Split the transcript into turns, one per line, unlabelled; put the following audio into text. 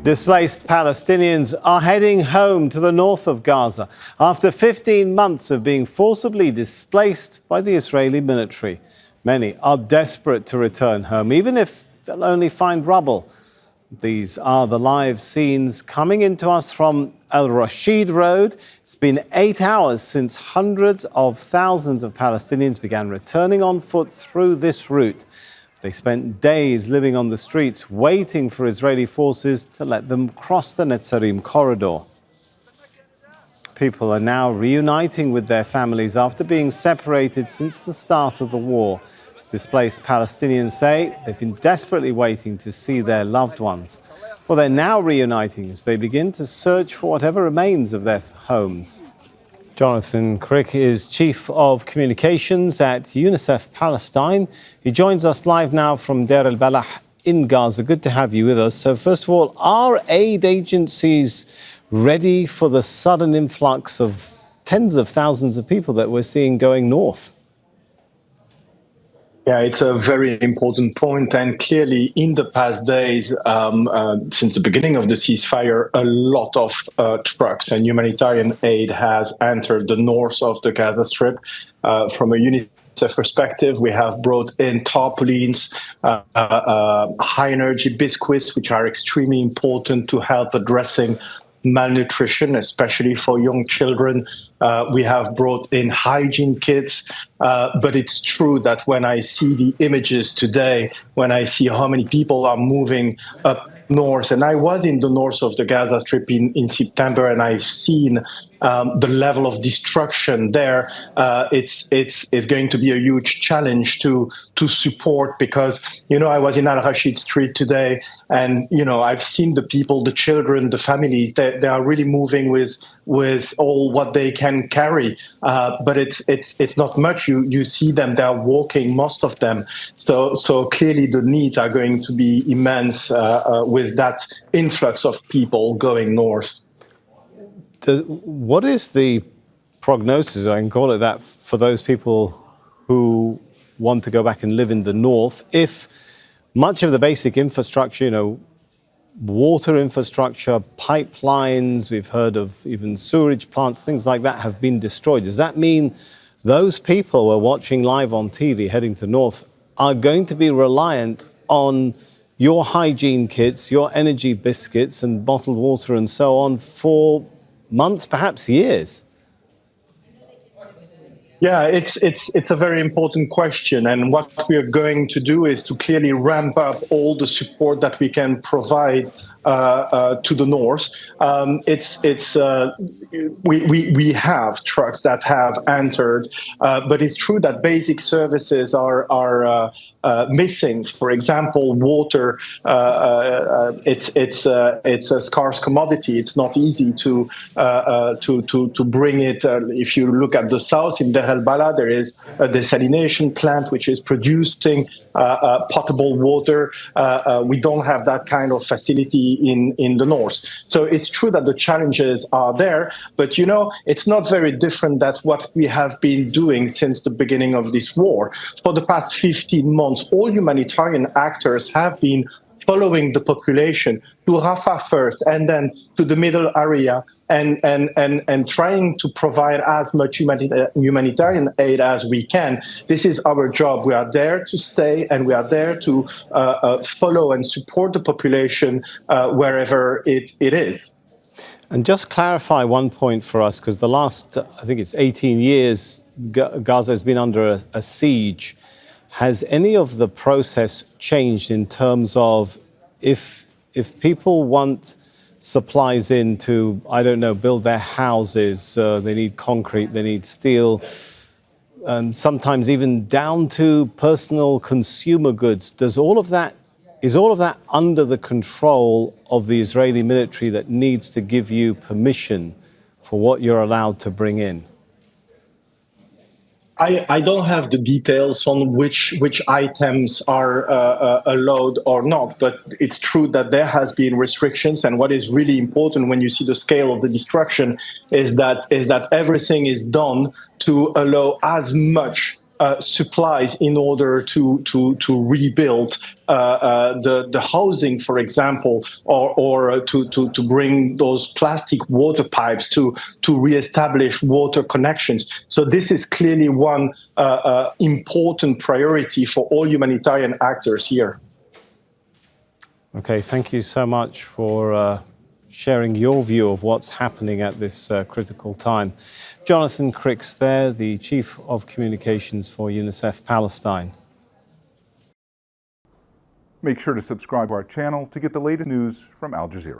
Displaced Palestinians are heading home to the north of Gaza after 15 months of being forcibly displaced by the Israeli military. Many are desperate to return home, even if they'll only find rubble. These are the live scenes coming into us from Al Rashid Road. It's been 8 hours since hundreds of thousands of Palestinians began returning on foot through this route. They spent days living on the streets, waiting for Israeli forces to let them cross the Netzarim corridor. People are now reuniting with their families after being separated since the start of the war. Displaced Palestinians say they've been desperately waiting to see their loved ones. Well, they're now reuniting as they begin to search for whatever remains of their homes. Jonathan Crickx is Chief of Communications at UNICEF Palestine. He joins us live now from Deir al-Balah in Gaza. Good to have you with us. So first of all, are aid agencies ready for the sudden influx of tens of thousands of people that we're seeing going north?
Yeah, it's a very important point. And clearly, in the past days, since the beginning of the ceasefire, a lot of trucks and humanitarian aid has entered the north of the Gaza Strip. From a UNICEF perspective, we have brought in tarpaulins, high-energy biscuits, which are extremely important to help addressing malnutrition, especially for young children. We have brought in hygiene kits, but it's true that when I see the images today, when I see how many people are moving up north, and I was in the north of the Gaza Strip in September, and I've seen the level of destruction there. It's going to be a huge challenge to support, because I was in Al Rashid Street today, and I've seen the people, the children, the families. They are really moving with all what they can carry, but it's not much. You see them; they are walking, most of them. So clearly the needs are going to be immense with that influx of people going north.
What is the prognosis, I can call it that, for those people who want to go back and live in the north, if much of the basic infrastructure, water infrastructure, pipelines, we've heard of even sewerage plants, things like that have been destroyed? Does that mean those people we're watching live on TV heading to the north are going to be reliant on your hygiene kits, your energy biscuits and bottled water and so on for months, perhaps years?
Yeah, it's a very important question, and what we are going to do is to clearly ramp up all the support that we can provide to the north. We have trucks that have entered, but it's true that basic services are missing. For example, water. It's a scarce commodity. It's not easy to bring it. If you look at the south in Deir al-Balah, there is a desalination plant which is producing potable water. We don't have that kind of facility in the north. So it's true that the challenges are there, but it's not very different than what we have been doing since the beginning of this war. For the past 15 months, all humanitarian actors have been following the population to Rafah first and then to the middle area, and trying to provide as much humanitarian aid as we can. This is our job. We are there to stay, and we are there to follow and support the population wherever it is.
And just clarify one point for us, because the last, I think it's 18 years, Gaza has been under a siege. Has any of the process changed in terms of if people want supplies in to, I don't know, build their houses, they need concrete, they need steel, sometimes even down to personal consumer goods. Is all of that under the control of the Israeli military that needs to give you permission for what you're allowed to bring in?
I don't have the details on which items are allowed or not, but it's true that there has been restrictions. And what is really important when you see the scale of the destruction is that everything is done to allow as much supplies in order to rebuild the housing, for example, or to bring those plastic water pipes to reestablish water connections. So this is clearly one important priority for all humanitarian actors here.
Okay, thank you so much for sharing your view of what's happening at this critical time. Jonathan Crickx there, the Chief of Communications for UNICEF Palestine.
Make sure to subscribe to our channel to get the latest news from Al Jazeera.